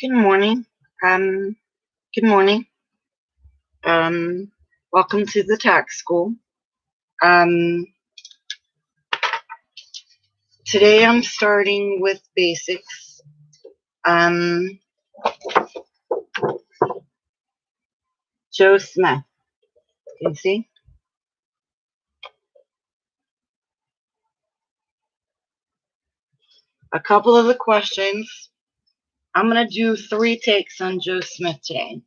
Good morning. Um, Good morning. Um, Welcome to the tax school. Um, Today I'm starting with basics. Um, Joe Smith. Can you see? A couple of the questions. I'm gonna do 3 takes on Joe Smith today.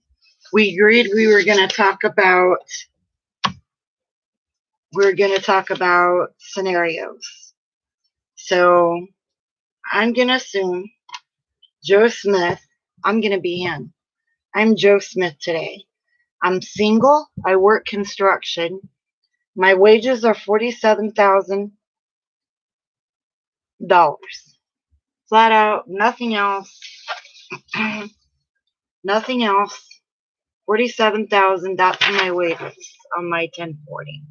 We agreed we were gonna talk about scenarios. So I'm gonna assume Joe Smith. I'm gonna be him. I'm Joe Smith today. I'm single. I work construction. My wages are $47,000. Flat out, nothing else. Nothing else. 47,000. That's my wages on my 1040.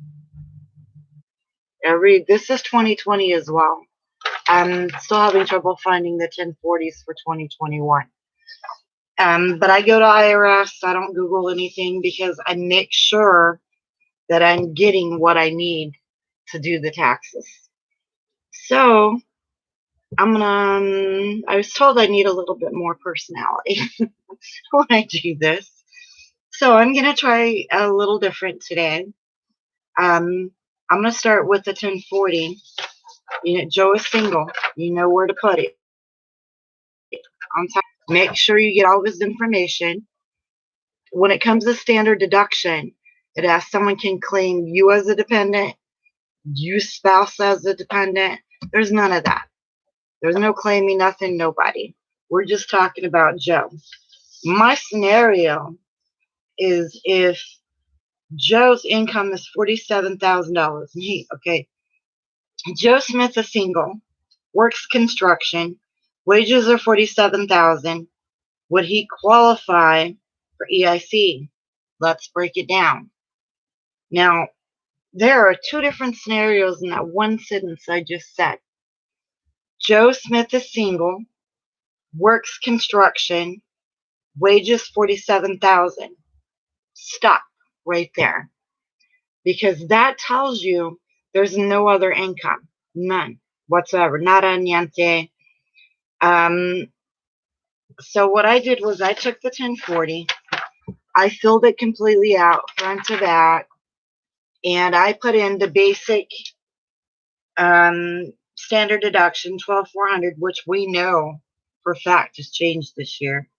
This is 2020 as well. I'm still having trouble finding the 1040s for 2021. But I go to IRS. I don't Google anything because I make sure that I'm getting what I need to do the taxes. So I was told I need a little bit more personality when I do this. So I'm going to try a little different today. I'm going to start with the 1040. Joe is single. You know where to put it. On top. Make sure you get all of his information. When it comes to standard deduction, it asks someone can claim you as a dependent, you spouse as a dependent. There's none of that. There's no claiming nothing, nobody. We're just talking about Joe. My scenario is if Joe's income is $47,000. Joe Smith is single, works construction, wages are $47,000. Would he qualify for EIC? Let's break it down. Now, there are 2 different scenarios in that one sentence I just said. Joe Smith is single, works construction, wages $47,000. Stop right there. Because that tells you there's no other income. None whatsoever. Nada, niente. So what I did was I took the 1040. I filled it completely out, front to back. And I put in the basic standard deduction, $12,400, which we know for a fact has changed this year.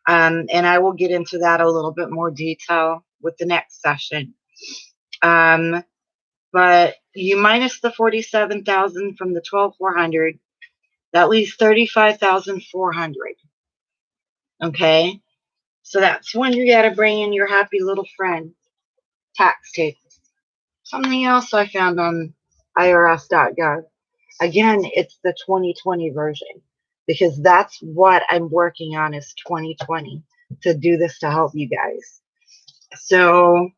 And I will get into that a little bit more detail with the next session. But you minus the 47,000 from the 12,400, that leaves 35,400. Okay, so that's when you got to bring in your happy little friend, tax tables. Something else I found on IRS.gov. Again, it's the 2020 version because that's what I'm working on is 2020 to do this to help you guys. So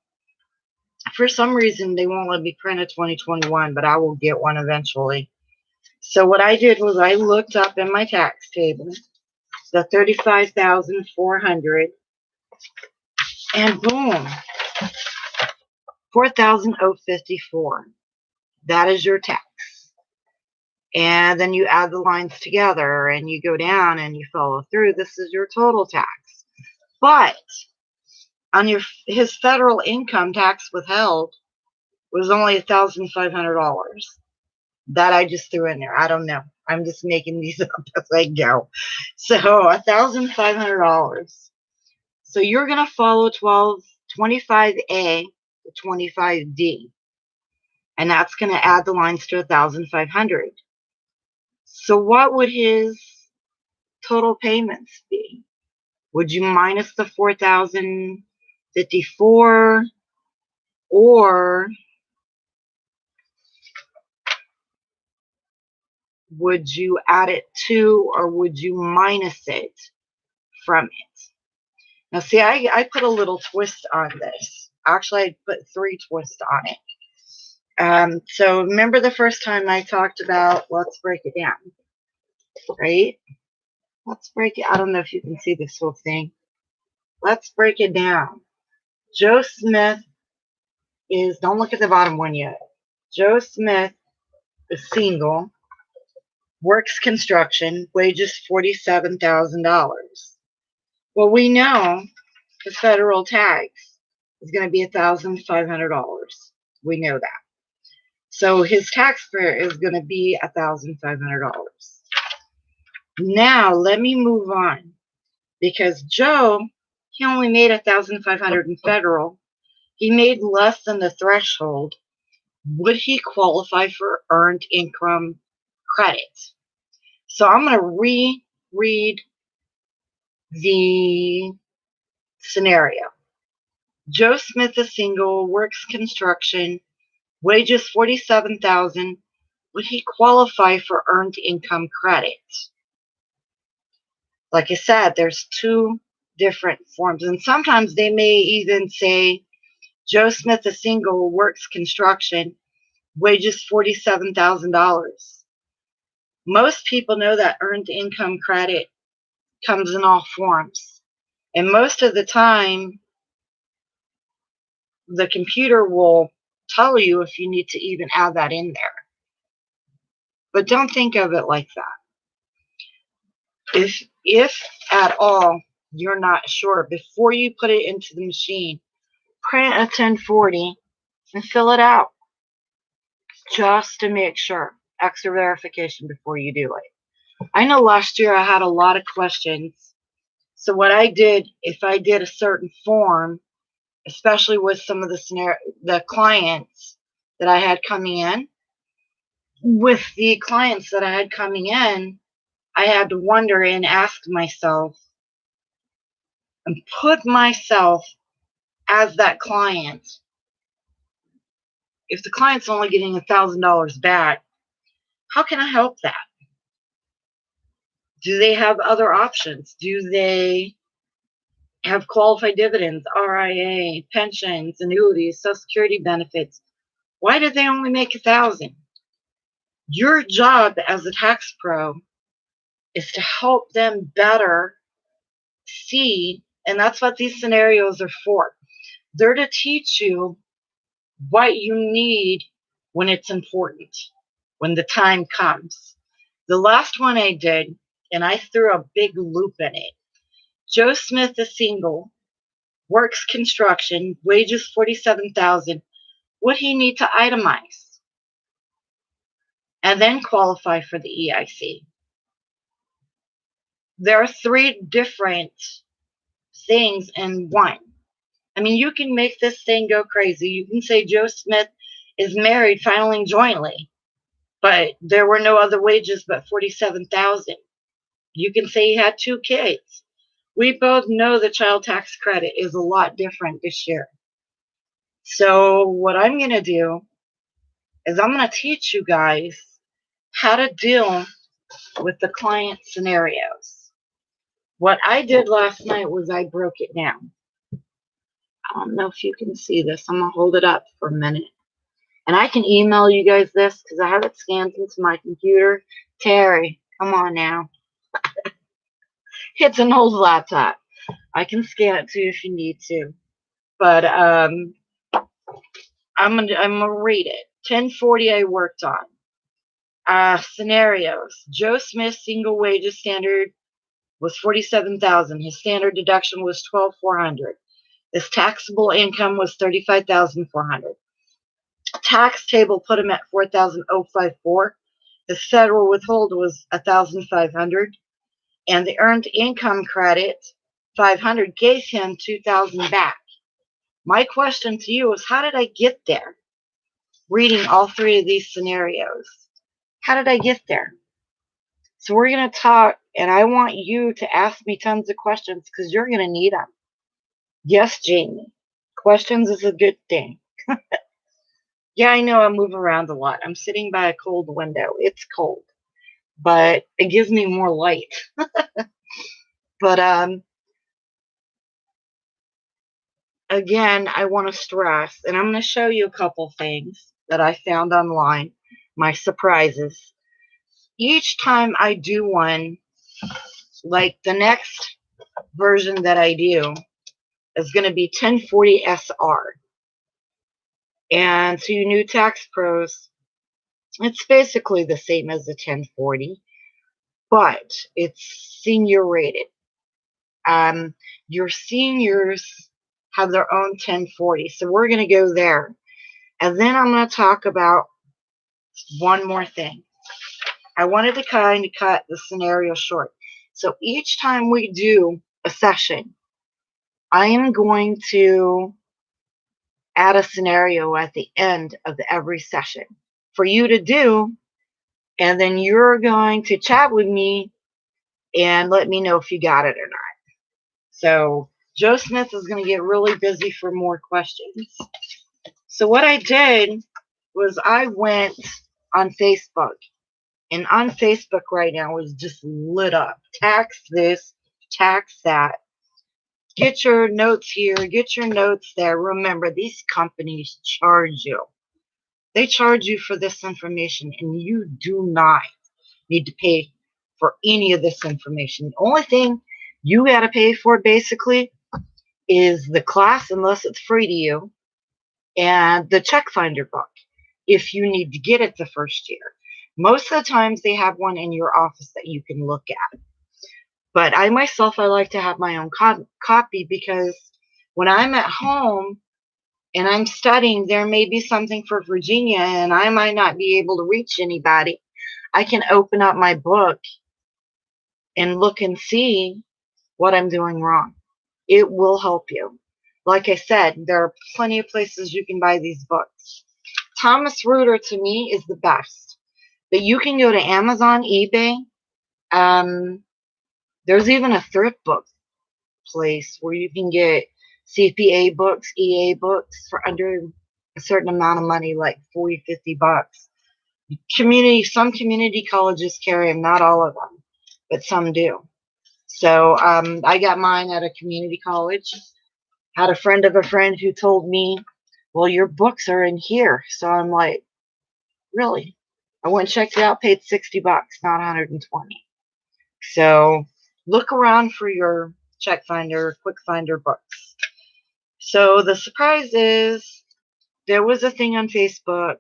for some reason, they won't let me print a 2021, but I will get one eventually. So what I did was I looked up in my tax table the 35,400 and boom, 4,054. That is your tax. And then you add the lines together and you go down and you follow through. This is your total tax. But on his federal income tax withheld was only $1,500. That I just threw in there. I don't know. I'm just making these up as I go. So $1,500. So you're going to follow 25A to 25D. And that's going to add the lines to 1,500. So what would his total payments be? Would you minus the 4,054 or would you add it to or would you minus it from it? Now see, I put a little twist on this. Actually, I put 3 twists on it. So remember the first time I talked about, let's break it down, right? Let's break it. I don't know if you can see this whole thing. Let's break it down. Joe Smith is, don't look at the bottom one yet. Joe Smith is single, works construction, wages $47,000. Well, we know the federal tax is going to be $1,500. We know that. So his tax bill is going to be $1,500. Now, let me move on, because Joe, he only made $1,500 in federal. He made less than the threshold. Would he qualify for earned income credit? So I'm going to reread the scenario. Joe Smith is single, works construction, wages $47,000. Would he qualify for earned income credit? Like I said, there's two different forms, and sometimes they may even say Joe Smith is single, works construction, wages $47,000. Most people know that earned income credit comes in all forms, and most of the time the computer will tell you if you need to even add that in there. But don't think of it like that. If at all you're not sure, before you put it into the machine, print a 1040 and fill it out just to make sure. Extra verification before you do it. I know last year I had a lot of questions. So what I did, if I did a certain form, especially with some of the clients that I had coming in, with the clients that I had coming in, I had to wonder and ask myself and put myself as that client. If the client's only getting $1,000 back, how can I help that? Do they have other options? Do they have qualified dividends, RIA, pensions, annuities, Social Security benefits? Why did they only make $1,000? Your job as a tax pro is to help them better see, and that's what these scenarios are for. They're to teach you what you need when it's important, when the time comes. The last one I did, and I threw a big loop in it. Joe Smith is single, works construction, wages $47,000. Would he need to itemize and then qualify for the EIC? There are three different things in one. I mean, you can make this thing go crazy. You can say Joe Smith is married, filing jointly, but there were no other wages but $47,000. You can say he had 2 kids. We both know the child tax credit is a lot different this year. So what I'm going to do is I'm going to teach you guys how to deal with the client scenarios. What I did last night was I broke it down. I don't know if you can see this. I'm going to hold it up for a minute. And I can email you guys this because I have it scanned into my computer. Terry, come on now. It's an old laptop. I can scan it to you if you need to. But I'm gonna read it. 1040 I worked on. Scenarios. Joe Smith single wages standard was $47,000. His standard deduction was $12,400. His taxable income was $35,400. Tax table put him at $4,054. His federal withhold was $1,500, and the earned income credit $500 gave him $2,000 back. My question to you is, how did I get there? Reading all three of these scenarios, how did I get there? So we're going to talk, and I want you to ask me tons of questions because you're going to need them. Yes, Jamie. Questions is a good thing. Yeah, I know I move around a lot. I'm sitting by a cold window. It's cold, but it gives me more light. But again, I want to stress, and I'm going to show you a couple things that I found online, my surprises. Each time I do one, Like the next version that I do is going to be 1040 SR. And to you new tax pros, it's basically the same as the 1040, but it's senior rated. Your seniors have their own 1040, so we're going to go there. And then I'm going to talk about one more thing. I wanted to kind of cut the scenario short. So each time we do a session, I am going to add a scenario at the end of every session for you to do, and then you're going to chat with me and let me know if you got it or not. So Joe Smith is going to get really busy for more questions. So what I did was I went on Facebook, and on Facebook right now is just lit up. Tax this, tax that. Get your notes here, get your notes there. Remember, these companies charge you. They charge you for this information, and you do not need to pay for any of this information. The only thing you got to pay for basically is the class, unless it's free to you, and the check finder book if you need to get it the first year. Most of the times they have one in your office that you can look at. But I myself, I like to have my own copy, because when I'm at home and I'm studying, there may be something for Virginia and I might not be able to reach anybody. I can open up my book and look and see what I'm doing wrong. It will help you. Like I said, there are plenty of places you can buy these books. Thomas Reuter, to me, is the best. But you can go to Amazon, eBay. There's even a thrift book place where you can get CPA books, EA books for under a certain amount of money, like 40, 50 bucks. Some community colleges carry them, not all of them, but some do. So I got mine at a community college. Had a friend of a friend who told me, well, your books are in here. So I'm like, really? I went and checked it out, paid 60 bucks, not 120. So look around for your check finder, quick finder books. So the surprise is there was a thing on Facebook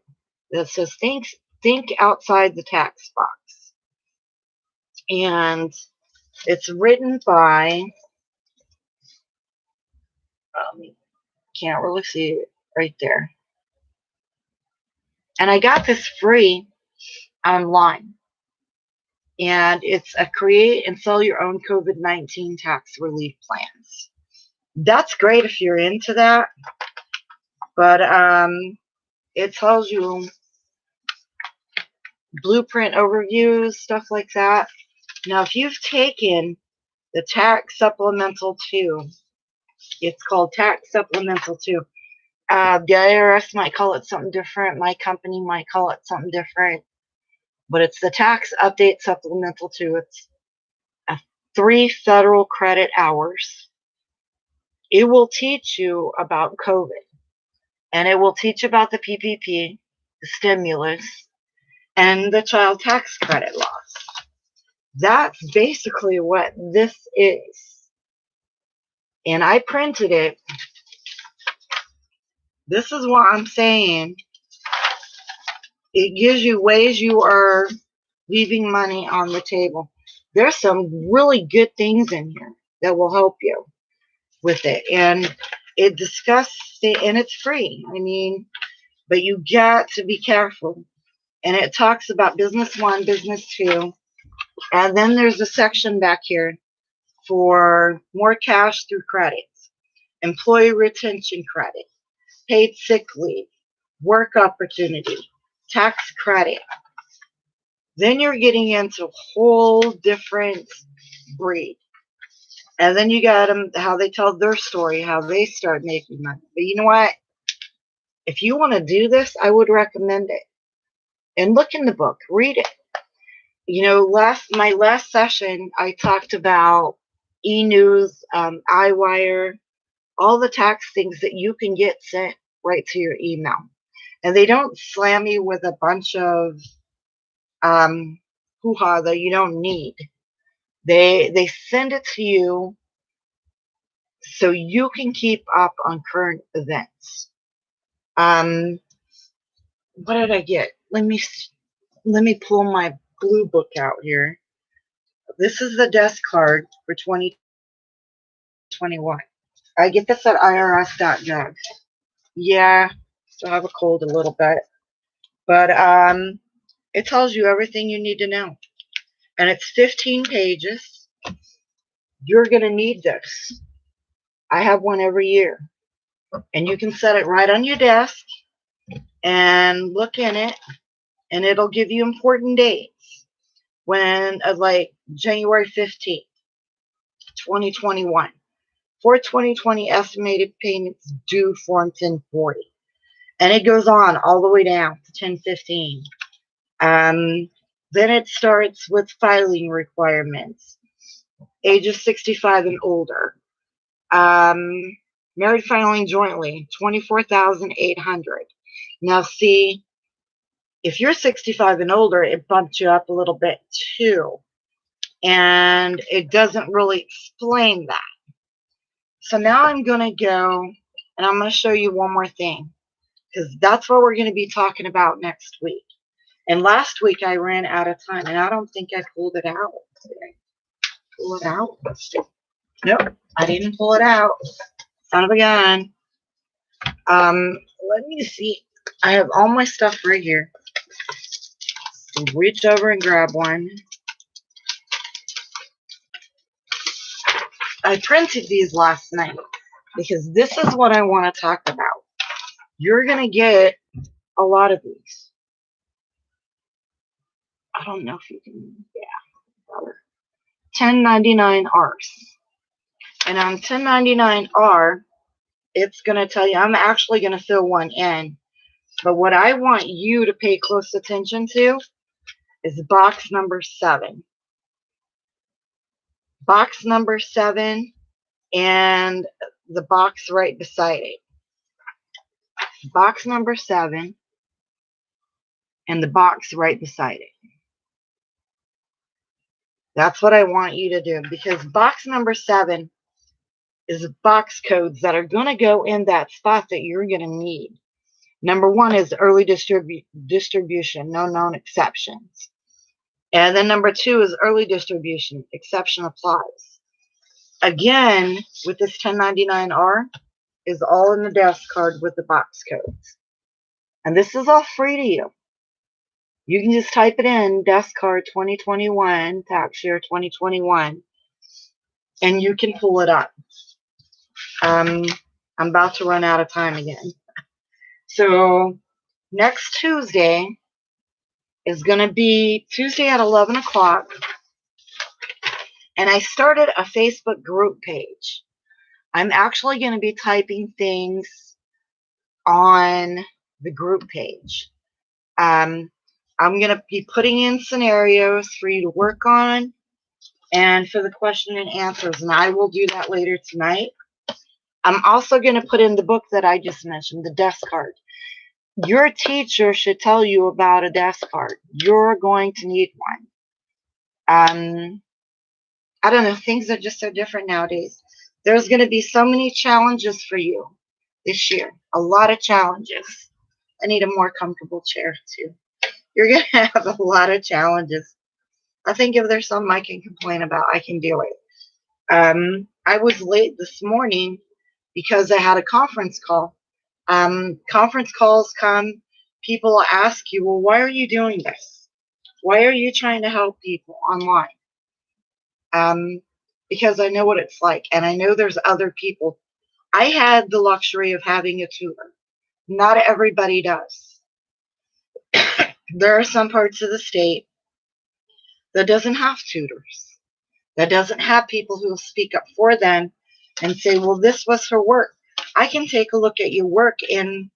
that says think outside the tax box. And it's written by, can't really see it right there. And I got this free online. And it's a create and sell your own COVID-19 tax relief plans. That's great if you're into that. But it tells you blueprint overviews, stuff like that. Now, if you've taken the Tax Supplemental 2, it's called Tax Supplemental 2. The IRS might call it something different. My company might call it something different. But it's the Tax Update Supplemental 2. It's 3 federal credit hours. It will teach you about COVID. And it will teach about the PPP, the stimulus, and the child tax credit laws. That's basically what this is. And I printed it. This is what I'm saying. It gives you ways you are leaving money on the table. There's some really good things in here that will help you with it. And it discusses it, and it's free. I mean, but you got to be careful. And it talks about business 1, business 2. And then there's a section back here for more cash through credits, employee retention credit, paid sick leave, work opportunity, tax credit. Then you're getting into a whole different breed. And then you got them, how they tell their story, how they start making money. But you know what? If you want to do this, I would recommend it. And look in the book, read it. You know, my last session, I talked about e-news, iWire, all the tax things that you can get sent right to your email. And they don't slam you with a bunch of hoo-ha that you don't need. They send it to you so you can keep up on current events. What did I get? Let me pull my blue book out here. This is the desk card for 2021. I get this at irs.gov. Yeah, still have a cold a little bit, but it tells you everything you need to know, and it's 15 pages. You're gonna need this. I have one every year, and you can set it right on your desk and look in it, and it'll give you important dates when, like January 15th, 2021. For 2020 estimated payments due Form 1040. And it goes on all the way down to 1015. Then it starts with filing requirements. Ages 65 and older. Married filing jointly, 24,800. Now see, if you're 65 and older, it bumps you up a little bit too. And it doesn't really explain that. So now I'm going to go and I'm going to show you one more thing, because that's what we're going to be talking about next week. And last week I ran out of time, and I don't think I pulled it out. Did I pull it out? Nope, I didn't pull it out. Son of a gun. Let me see. I have all my stuff right here. Reach over and grab one. I printed these last night because this is what I want to talk about. You're going to get a lot of these. I don't know if you can, yeah. 1099Rs. And on 1099R, it's going to tell you, I'm actually going to fill one in. But what I want you to pay close attention to is box number 7. Box number 7 and the box right beside it. Box number 7 and the box right beside it. That's what I want you to do, because box number 7 is box codes that are going to go in that spot that you're going to need. Number 1 is early distribution, no known exceptions. And then number 2 is early distribution, exception applies. Again, with this 1099R, is all in the desk card with the box codes. And this is all free to you. You can just type it in, desk card 2021, tax year 2021, and you can pull it up. I'm about to run out of time again. So next Tuesday is going to be Tuesday at 11 o'clock. And I started a Facebook group page. I'm actually going to be typing things on the group page. I'm going to be putting in scenarios for you to work on and for the question and answers. And I will do that later tonight. I'm also going to put in the book that I just mentioned, the desk card. Your teacher should tell you about a desk card. You're going to need one. I don't know, things are just so different nowadays. There's going to be so many challenges for you this year. A lot of challenges. I need a more comfortable chair too. You're going to have a lot of challenges. I think if there's something I can complain about, I can do it. I was late this morning because I had a conference call. Conference calls come, people ask you, well, why are you doing this? Why are you trying to help people online? Because I know what it's like, and I know there's other people. I had the luxury of having a tutor. Not everybody does. There are some parts of the state that doesn't have tutors, that doesn't have people who will speak up for them and say, well, this was her work. I can take a look at your work and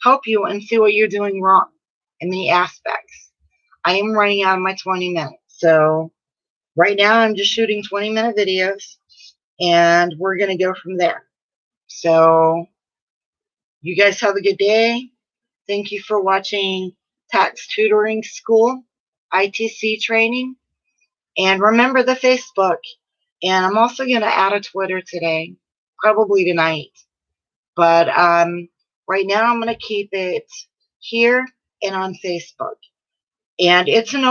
help you and see what you're doing wrong in the aspects. I am running out of my 20 minutes. So right now I'm just shooting 20-minute videos, and we're going to go from there. So you guys have a good day. Thank you for watching Tax Tutoring School ITC training. And remember the Facebook. And I'm also going to add a Twitter today, probably tonight. But right now I'm going to keep it here and on Facebook. And it's an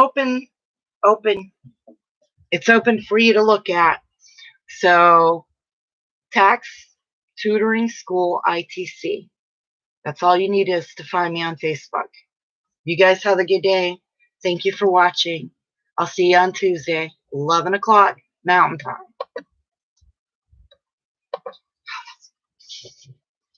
it's open for you to look at. So Tax Tutoring School ITC. That's all you need is to find me on Facebook. You guys have a good day. Thank you for watching. I'll see you on Tuesday, 11 o'clock Mountain Time.